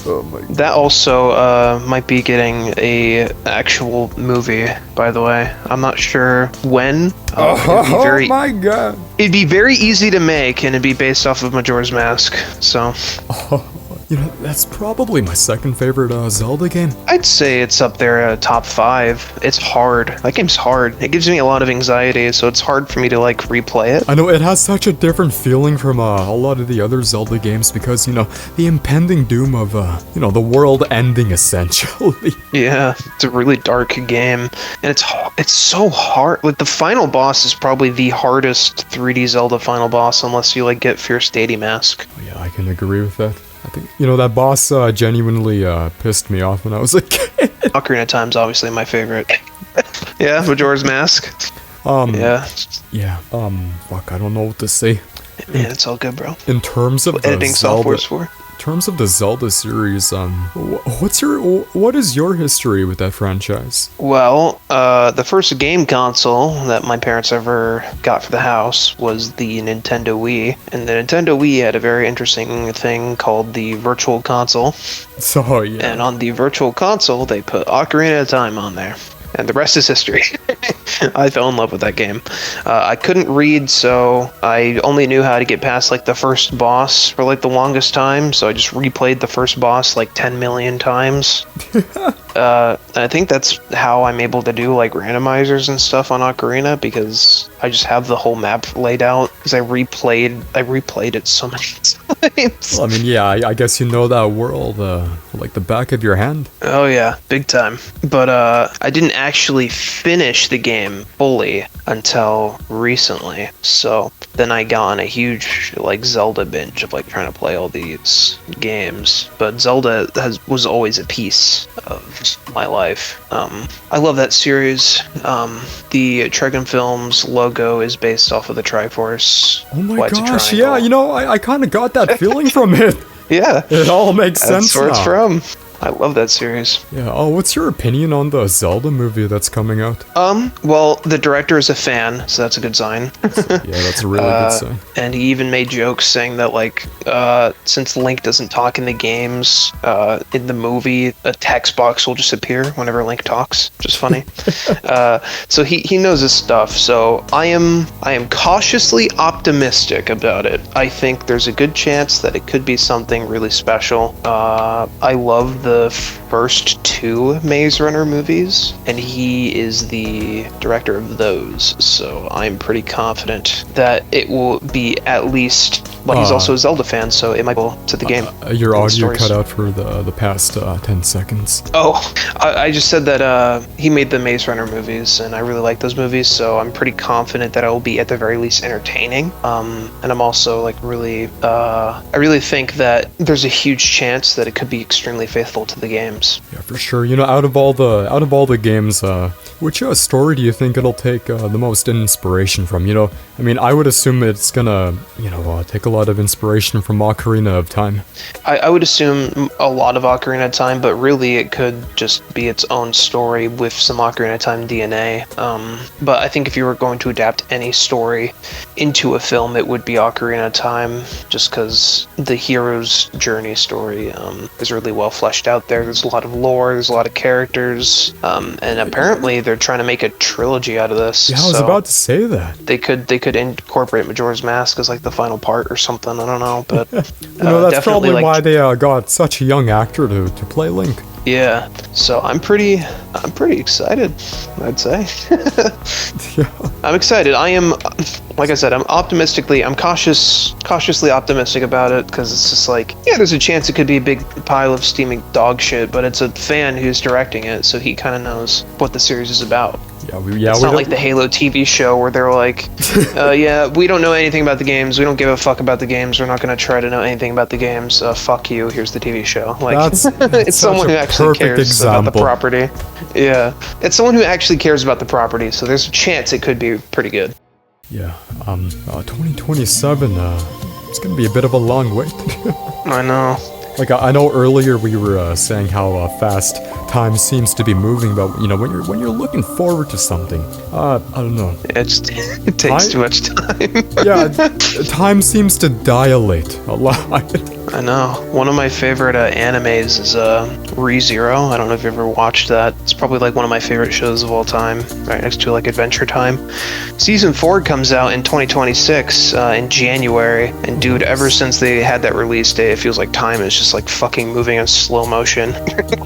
Oh my god. That also might be getting a actual movie, by the way. I'm not sure when. Oh my god. It'd be very easy to make, and it'd be based off of Majora's Mask, so... that's probably my second favorite Zelda game. I'd say it's up there, top 5. It's hard. That game's hard. It gives me a lot of anxiety, so it's hard for me to, replay it. I know, it has such a different feeling from a lot of the other Zelda games because, the impending doom of, the world ending, essentially. Yeah, it's a really dark game, and it's so hard. The final boss is probably the hardest 3D Zelda final boss, unless you, get Fierce Deity Mask. Oh, yeah, I can agree with that. I think, that boss genuinely pissed me off when I was a kid. Ocarina of Time's obviously my favorite. Yeah, Majora's Mask. Yeah. Yeah, fuck, I don't know what to say. Man, it's all good, bro. In terms of editing software's for. In terms of the Zelda series, what is your history with that franchise? Well, the first game console that my parents ever got for the house was the Nintendo Wii, and the Nintendo Wii had a very interesting thing called the Virtual Console. So, yeah. And on the Virtual Console, they put Ocarina of Time on there. And the rest is history. I fell in love with that game. I couldn't read, so I only knew how to get past the first boss for the longest time. So I just replayed the first boss 10 million times. I think that's how I'm able to do randomizers and stuff on Ocarina, because I just have the whole map laid out. Because I replayed it so many times. Well, I mean, yeah, I guess you know that world like the back of your hand. Oh yeah, big time. But I didn't actually finish the game fully until recently. So then I got on a huge Zelda binge of trying to play all these games. But Zelda was always a piece of my life. I love that series. The Trenten Films logo is based off of the Triforce. Oh my gosh, yeah, I kind of got that feeling from it. Yeah. It all makes sense now. That's where it's from. I love that series. Yeah. Oh, what's your opinion on the Zelda movie that's coming out? Well, the director is a fan, so that's a good sign. Yeah, that's a really good sign. And he even made jokes saying that, since Link doesn't talk in the games, in the movie, a text box will just appear whenever Link talks, which is funny. So he knows his stuff. So I am cautiously optimistic about it. I think there's a good chance that it could be something really special. I love the first 2 Maze Runner movies, and he is the director of those, so I'm pretty confident that it will be at least... Well, he's also a Zelda fan, so it might go to the game. Your audio cut out for the past 10 seconds. Oh, I just said that he made the Maze Runner movies, and I really like those movies, so I'm pretty confident that it will be at the very least entertaining. And I'm also really... I really think that there's a huge chance that it could be extremely faithful to the games. Yeah, for sure. Out of all the games, which story do you think it'll take the most inspiration from? I mean, I would assume it's gonna, take a lot of inspiration from Ocarina of Time. I would assume a lot of Ocarina of Time, but really it could just be its own story with some Ocarina of Time DNA. But I think if you were going to adapt any story into a film, it would be Ocarina of Time, just because the hero's journey story is really well fleshed out there. There's a lot of lore, there's a lot of characters, and apparently they're trying to make a trilogy out of this. Yeah, I was about to say that. They could incorporate Majora's Mask as the final part or something. I don't know, but That's definitely, probably like, why they got such a young actor to play Link. yeah. So I'm pretty excited, I'd say. Yeah. I'm excited. I am, like I said, I'm cautiously optimistic about it, because it's just like, yeah, there's a chance it could be a big pile of steaming dog shit, but it's a fan who's directing it, so he kind of knows what the series is about. It's not like the Halo TV show where they're like, yeah, we don't know anything about the games. We don't give a fuck about the games. We're not going to try to know anything about the games. Fuck you. Here's the TV show. Like, it's someone who actually cares about the property. Yeah, it's someone who actually cares about the property. So there's a chance it could be pretty good. Yeah. 2027. It's gonna be a bit of a long wait. I know. Like, I know earlier we were saying how fast time seems to be moving, but when you're looking forward to something, I don't know. It takes too much time. Yeah, time seems to dilate a lot. I know. One of my favorite animes is ReZero. I don't know if you've ever watched that. It's probably like one of my favorite shows of all time, right next to like Adventure Time. Season 4 comes out in 2026 in January, and dude, ever since they had that release date, it feels like time is just like fucking moving in slow motion.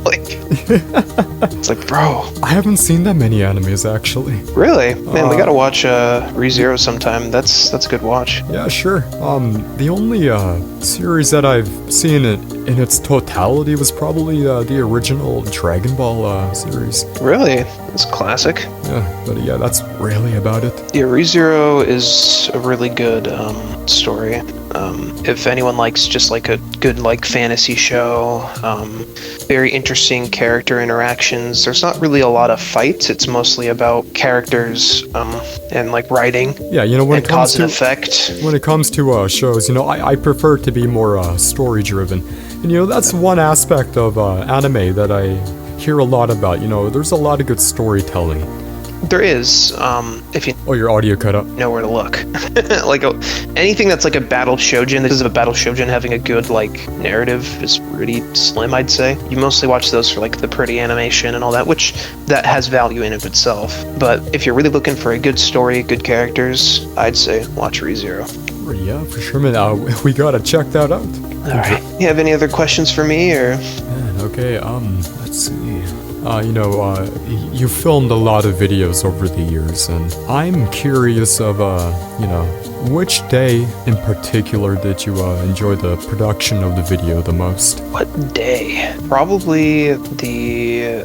Like, it's like, bro. I haven't seen that many animes actually. Really? Man, we gotta watch ReZero sometime. That's a good watch. Yeah, sure. The only series that I've seen it in its totality was probably the original Dragon Ball series. Really? It's classic. Yeah, but yeah, that's really about it. Yeah, ReZero is a really good story. If anyone likes just like a good like fantasy show, very interesting character interactions. There's not really a lot of fights. It's mostly about characters and like writing. Yeah, when it comes cause and effect. When it comes to shows, I prefer to be more story driven. And that's one aspect of anime that I hear a lot about. There's a lot of good storytelling. There is, if you your audio cut up. know where to look. Like anything that's like a battle shoujin, because of a battle shoujin having a good like narrative is pretty slim, I'd say. You mostly watch those for like the pretty animation and all that, which that has value in of itself. But if you're really looking for a good story, good characters, I'd say watch ReZero. Yeah, for sure, man. We gotta check that out. Alright. You have any other questions for me, or? Man, okay, let's see. You filmed a lot of videos over the years, and I'm curious of, which day in particular did you enjoy the production of the video the most? What day? Probably the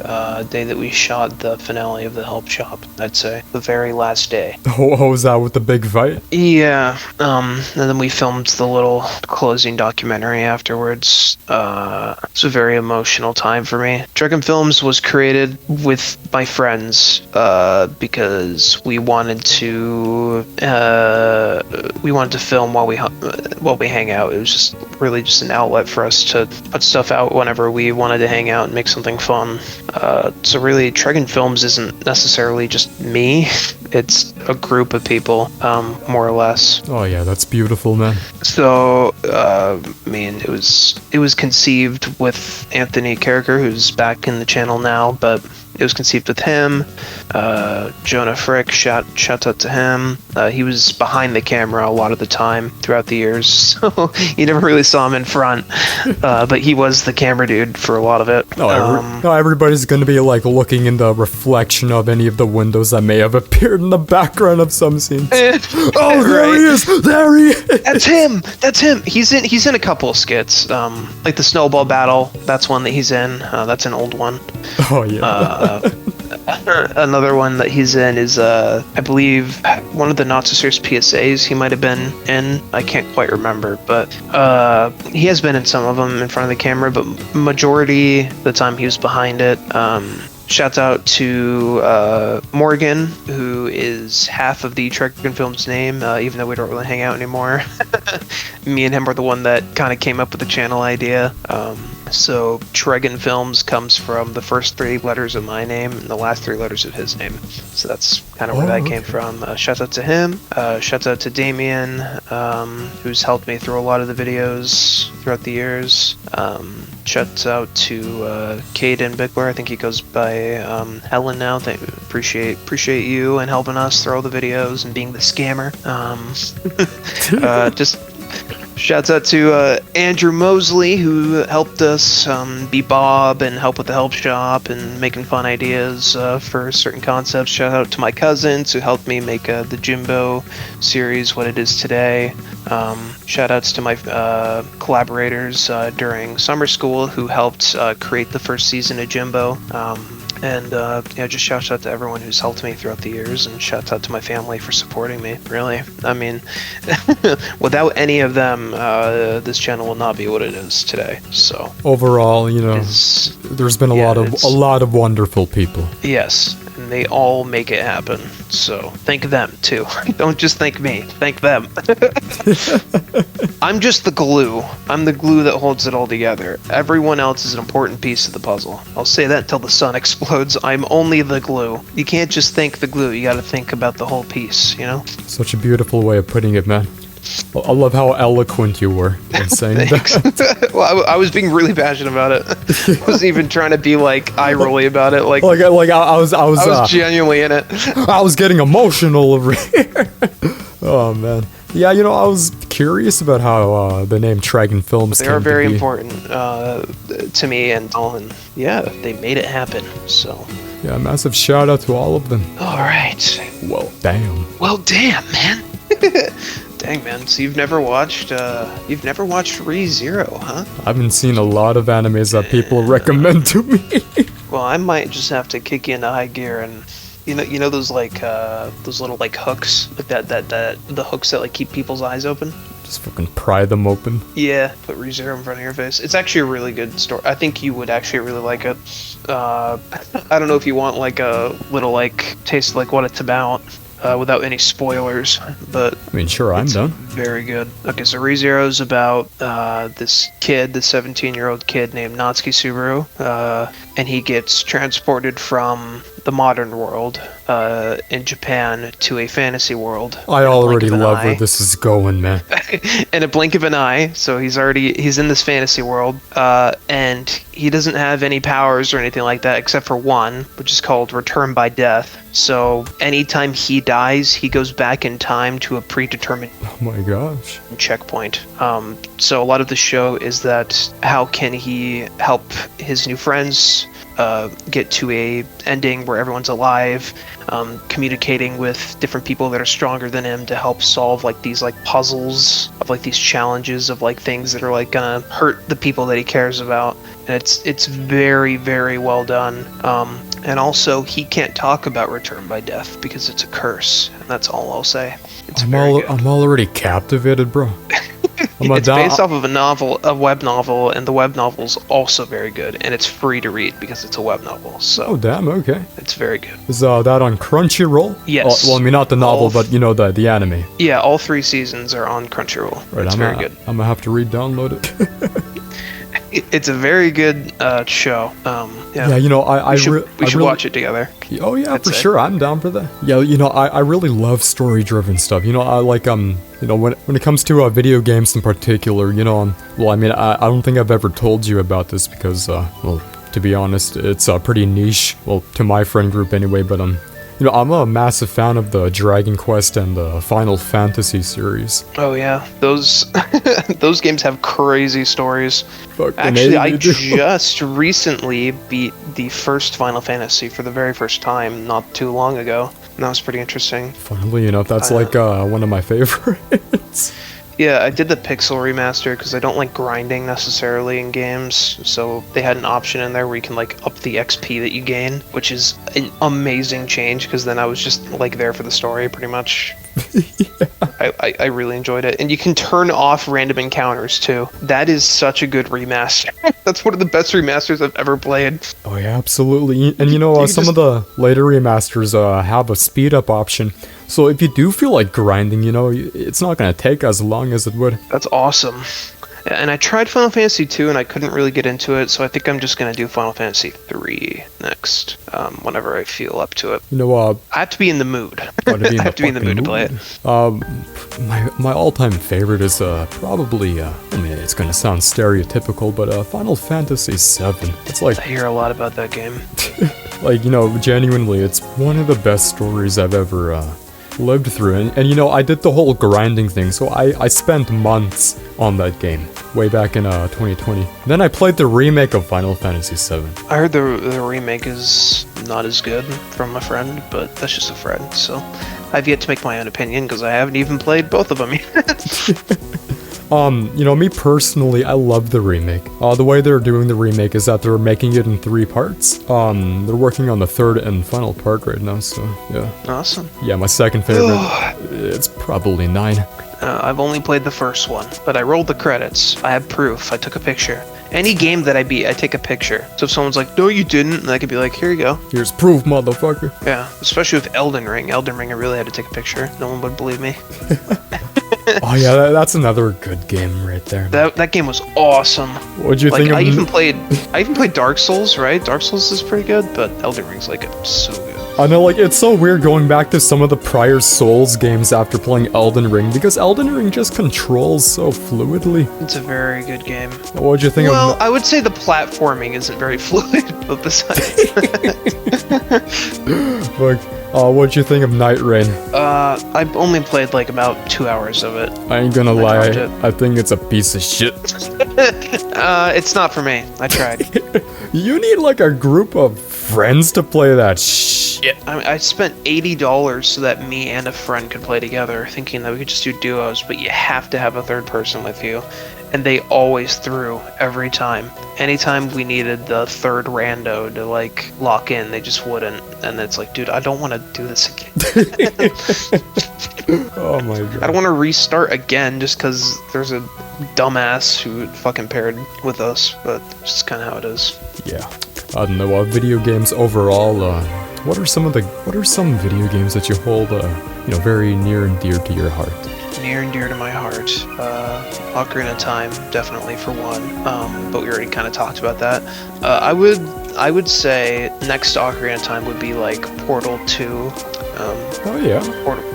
day that we shot the finale of the Help Shop, I'd say. The very last day. Oh, was that with the big fight? Yeah, and then we filmed the little closing documentary afterwards. It's a very emotional time for me. Treken Films was created with my friends because we wanted to film while we hang out. It was just really just an outlet for us to put stuff out whenever we wanted to hang out and make something fun. So really, Treken Films isn't necessarily just me. It's a group of people, more or less. Oh yeah, that's beautiful, man. So, it was conceived with Anthony Carricker, who's back in the channel now, but it was conceived with him. Jonah Frick, shout out to him. He was behind the camera a lot of the time throughout the years, so you never really saw him in front. But he was the camera dude for a lot of it. No, everybody's gonna be like looking in the reflection of any of the windows that may have appeared in the background of some scenes. Oh, there he is! There he is! That's him! He's in a couple of skits. Like the snowball battle, that's one that he's in. That's an old one. Oh yeah. Another one that he's in is, I believe, one of the Not So Serious PSAs he might have been in. I can't quite remember, but he has been in some of them in front of the camera, but majority of the time he was behind it. Shouts out to Morgan, who is half of the Treken Films name, even though we don't really hang out anymore. Me and him are the one that kind of came up with the channel idea. So Treken Films comes from the first 3 letters of my name and the last 3 letters of his name. So that's kind of where that came from. Shout out to him. Shout out to Damien, who's helped me through a lot of the videos throughout the years. Shout out to Caden Bickler. I think he goes by Helen now. Appreciate you and helping us through all the videos and being the scammer. Shouts out to Andrew Mosley, who helped us be Bob and help with the help shop and making fun ideas for certain concepts. Shout out to my cousins who helped me make the Jimbo series what it is today. Shout outs to my collaborators during summer school who helped create the first season of Jimbo. And just shouts out to everyone who's helped me throughout the years, and shouts out to my family for supporting me. Really, I mean, without any of them, this channel will not be what it is today. So overall, there's been a lot of wonderful people. Yes, and they all make it happen. So thank them too. Don't just thank me. Thank them. I'm just the glue. I'm the glue that holds it all together. Everyone else is an important piece of the puzzle. I'll say that until the sun explodes. I'm only the glue. You can't just think the glue. You gotta think about the whole piece, Such a beautiful way of putting it, man. I love how eloquent you were in saying that. Well, I was being really passionate about it. I wasn't even trying to be eye rolly about it. I was genuinely in it. I was getting emotional over here. Oh man. Yeah, I was curious about how the name Dragon Films They are very important to me, and yeah, they made it happen. So yeah, massive shout out to all of them. All right. Well, damn, man. Dang, man. So you've never watched ReZero, huh? I haven't seen a lot of animes that people recommend to me. Well, I might just have to kick you into high gear and you know those those little hooks, the hooks that keep people's eyes open. Just fucking pry them open. Yeah, put ReZero in front of your face. It's actually a really good story. I think you would actually really like it. I don't know if you want a little taste of what it's about. Without any spoilers, but I mean, sure, I'm done. Very good. Okay, so ReZero is about this kid, the 17-year-old kid named Natsuki Subaru, and he gets transported from the modern world in Japan to a fantasy world. I already love where this is going, man. In a blink of an eye, so he's in this fantasy world, and he doesn't have any powers or anything like that except for one, which is called Return by Death. So anytime he dies, he goes back in time to a predetermined checkpoint. So a lot of the show is that how can he help his new friends get to a ending where everyone's alive, communicating with different people that are stronger than him to help solve these puzzles of these challenges of things that are gonna hurt the people that he cares about. And it's very, very well done. And also, he can't talk about Return by Death because it's a curse, and that's all I'll say. I'm already captivated, bro. It's based off of a web novel, and the web novel's also very good, and it's free to read because it's a web novel. So oh damn, okay. It's very good. Is that on Crunchyroll? Yes. Well, I mean, not the novel, but the anime. Yeah, all 3 seasons are on Crunchyroll. Right, it's very good. I'm gonna have to re-download it. It's a very good show. Yeah, we should watch it together. Oh yeah, for sure. I'm down for that. Yeah, I really love story-driven stuff. I like when it comes to video games in particular. I don't think I've ever told you about this because, to be honest, it's pretty niche. Well, to my friend group anyway. But I'm a massive fan of the Dragon Quest and the Final Fantasy series. Oh yeah, those games have crazy stories. Actually, I just recently beat the first Final Fantasy for the very first time not too long ago, and that was pretty interesting. Funnily enough, that's one of my favorites. Yeah, I did the pixel remaster because I don't like grinding necessarily in games, so they had an option in there where you can up the XP that you gain, which is an amazing change because then I was just there for the story pretty much. Yeah. I really enjoyed it, and you can turn off random encounters too. That is such a good remaster. That's one of the best remasters I've ever played. Oh yeah, absolutely. And some of the later remasters have a speed up option. So if you do feel like grinding, it's not going to take as long as it would. That's awesome. And I tried Final Fantasy 2 and I couldn't really get into it, so I think I'm just going to do Final Fantasy 3 next, whenever I feel up to it. I have to be in the mood. I have to be in the mood to play it. My all-time favorite is probably, it's going to sound stereotypical, but Final Fantasy 7. It's I hear a lot about that game. genuinely, it's one of the best stories I've ever lived through. And you know, I did the whole grinding thing, so I spent months on that game, way back in 2020. Then I played the remake of Final Fantasy VII. I heard the remake is not as good from a friend, but that's just a friend, so I've yet to make my own opinion because I haven't even played both of them yet. You know, me personally, I love the remake. The way they're doing the remake is that they're making it in 3 parts. They're working on the 3rd and final part right now, so yeah. Awesome. Yeah, my second favorite, it's probably 9. I've only played the first one, but I rolled the credits. I have proof. I took a picture. Any game that I beat, I take a picture. So if someone's like, no, you didn't, and I could be like, here you go. Here's proof, motherfucker. Yeah, especially with Elden Ring. Elden Ring, I really had to take a picture. No one would believe me. Oh yeah, that's another good game right there. That game was awesome. What'd you think of I even played Dark Souls, right? Dark Souls is pretty good, but Elden Ring's like so good. I know, like, it's so weird going back to some of the prior Souls games after playing Elden Ring, because Elden Ring just controls so fluidly. It's a very good game. What'd you think of... Well, I would say the platforming isn't very fluid, but besides... Like, what'd you think of Night Rain? I've only played like about 2 hours of it. I ain't gonna lie, I think it's a piece of shit. It's not for me. I tried. You need like a group of friends to play that shit. I spent $80 so that me and a friend could play together, thinking that we could just do duos, but you have to have a third person with you. And they always threw every time. Anytime we needed the third rando to like lock in, they just wouldn't. And it's like, dude, I don't want to do this again. Oh my god. I don't want to restart again just because there's a dumbass who fucking paired with us, but it's just kind of how it is. Yeah. I don't know, video games overall, what are some video games that you hold, you know, very near and dear to your heart? Near and dear to my heart. Ocarina of Time, definitely for one. But we already kind of talked about that. I would say next to Ocarina of Time would be like Portal 2. Oh yeah.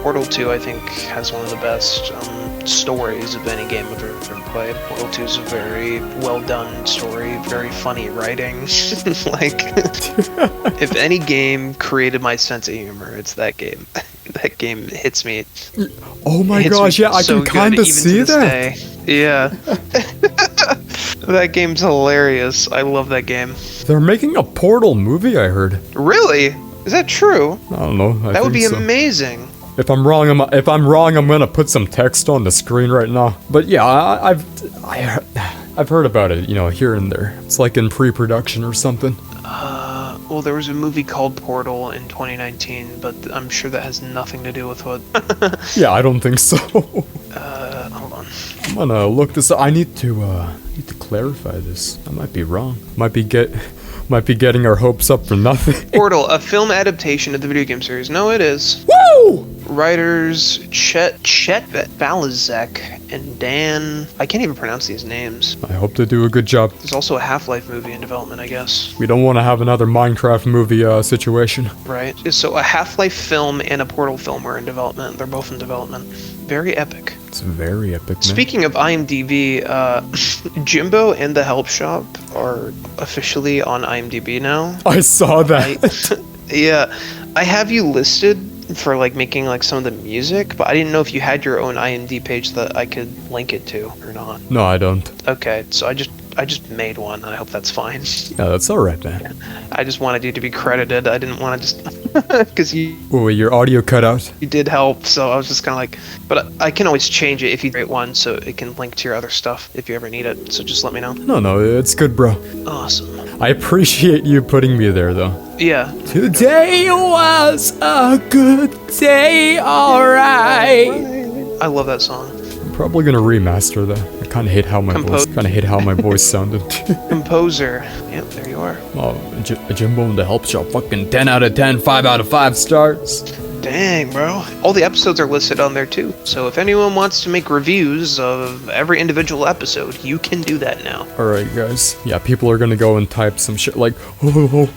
Portal 2 I think has one of the best stories of any game I've ever played. Portal 2 is a very well done story, very funny writing. Like, if any game created my sense of humor, it's that game. That game hits me. Oh my gosh, yeah, I can kind of see that. Yeah. That game's hilarious. I love that game. They're making a Portal movie, I heard. Really? Is that true? I don't know. That would be amazing. If I'm wrong, I'm gonna put some text on the screen right now. But yeah, I've heard about it, you know, here and there. It's like in pre-production or something. Well, there was a movie called Portal in 2019, but I'm sure that has nothing to do with what... Yeah, I don't think so. Hold on. I'm gonna look this up. I need to clarify this. I might be wrong. Might be getting our hopes up for nothing. Portal, a film adaptation of the video game series. No, it is. Woo! Writers Chet Balazek and Dan... I can't even pronounce these names. I hope they do a good job. There's also a Half-Life movie in development, I guess. We don't want to have another Minecraft movie situation. Right. So a Half-Life film and a Portal film are in development. They're both in development. Very epic. It's very epic, man. Speaking of IMDb, Jimbo and the Help Shop are officially on IMDb now. I saw that. Yeah. I have you listed for like making like some of the music, but I didn't know if you had your own IMDb page that I could link it to or not. No, I don't. Okay, so I just made one, and I hope that's fine. Yeah, that's alright, man. I just wanted you to be credited. I didn't want to just... Because you... Oh, your audio cut out? You did help, so I was just kind of like... But I can always change it if you create one, so it can link to your other stuff if you ever need it. So just let me know. No, it's good, bro. Awesome. I appreciate you putting me there, though. Yeah. Today was a good day, alright. I love that song. I'm probably gonna remaster that. I kind of hate how my voice sounded. Composer. Yep, there you are. Oh, Jimbo and the Help Shop, fucking 10 out of 10, 5 out of 5 stars. Dang, bro. All the episodes are listed on there too. So if anyone wants to make reviews of every individual episode, you can do that now. Alright, guys. Yeah, people are gonna go and type some shit like, oh,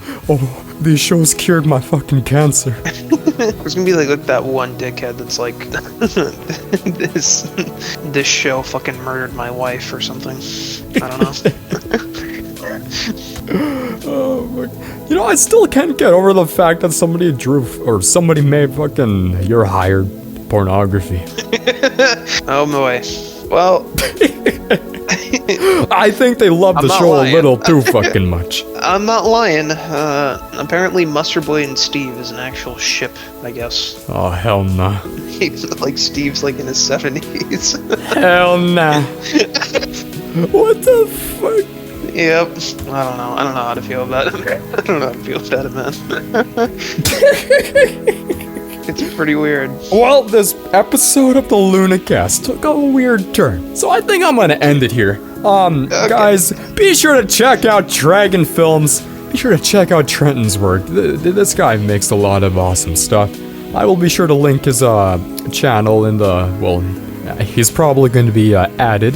these shows cured my fucking cancer. There's gonna be like that one dickhead that's like, this show fucking murdered my wife or something. I don't know. Oh my. You know, I still can't get over the fact that somebody drew or somebody made fucking You're Hired pornography. Oh boy. Well, I think they love the show lying. a little too fucking much. I'm not lying. Apparently Mustard Boy and Steve is an actual ship, I guess. Oh, hell nah. Like, Steve's like in his 70s. Hell nah. What the fuck? Yep. I don't know. I don't know how to feel about it. I don't know how to feel about it, man. It's pretty weird. Well, this episode of the LUNACAST took a weird turn, so I think I'm gonna end it here. Okay. Guys, be sure to check out Dragon Films. Be sure to check out Trenton's work. This guy makes a lot of awesome stuff. I will be sure to link his channel in the, well, he's probably going to be added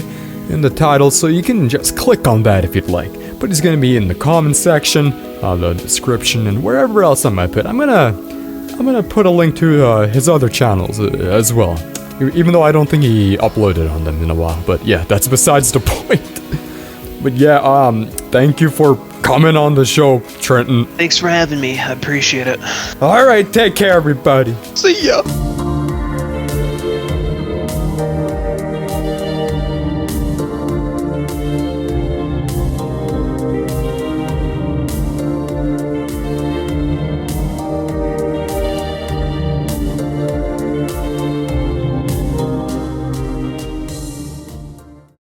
in the title, so you can just click on that if you'd like. But he's going to be in the comment section, the description, and wherever else I might put. I'm gonna put a link to his other channels as well, even though I don't think he uploaded on them in a while. But yeah, that's besides the point. But yeah, thank you for coming on the show, Trenten. Thanks for having me. I appreciate it. All right, take care, everybody. See ya.